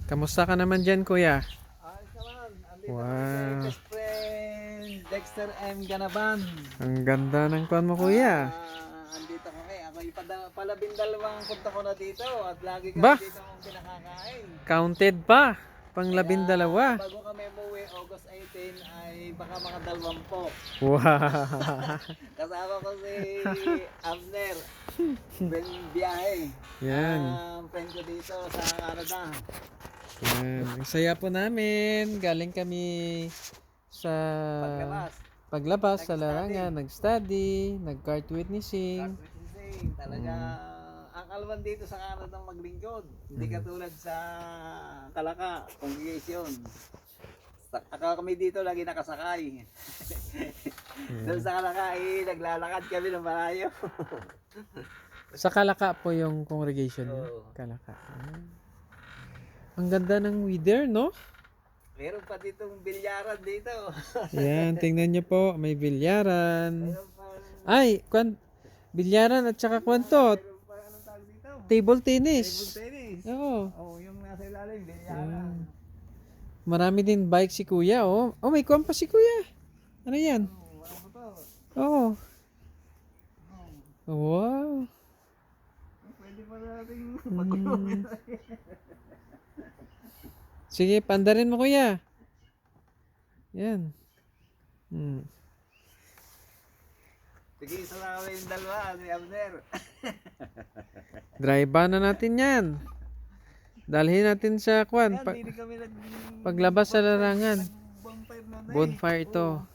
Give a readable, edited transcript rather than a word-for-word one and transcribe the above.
Kamusta ka naman dyan, kuya? Ayos naman. Andito Wow. kami kay best friend Dexter M. Ganaban. Ang ganda ng kwan mo, kuya. Andito kami. Ako'y palabindalawang punta ko na dito at lagi kami Bah! dito akong kinakakain. Counted pa. Pang labindalawa. Bago kami umuwi, August 18 ay baka mga 20. Wow. Kasama ko si Abner. Biyahe. Yan. Friend ko dito sa Canada. Yan. Ang saya po namin. Galing kami sa Paglabas. paglabas sa Nag-study. larangan. Nag-study. Nag-cart witnessing. Talaga, ang kalwan dito sa Canada maglingkod. Hindi katulad sa Kalaka, congregation. Kami dito lagi nakasakay. Doon sa Kalaka, naglalakad kami ng malayo. Sa Kalaka po yung congregation. Oo. Kalaka. Ang ganda ng weather, no? Meron pa ditong bilyaran dito. Yan, tingnan nyo po. May bilyaran. Meron pa, Ay, bilyaran at saka kwanto. meron pa anong tawag dito? Table Table tennis. tennis. Oo. Oh, yung nasa ilalim, bilyaran. Marami din bike si kuya, oh. Oh, may kwan pa si kuya. Ano yan? Oh, ano ba to? Oo. Oh, Wow. pwede pa natin magulong. Sige, pandarin mo kuya. Yan. Sige, isa lang kami yung dalawa, ni Abner. Drive na natin yan. Dalhin natin sa kwan. Yan, hindi kami paglabas sa larangan. nag-bonfire na na eh. Bonfire ito. Oo.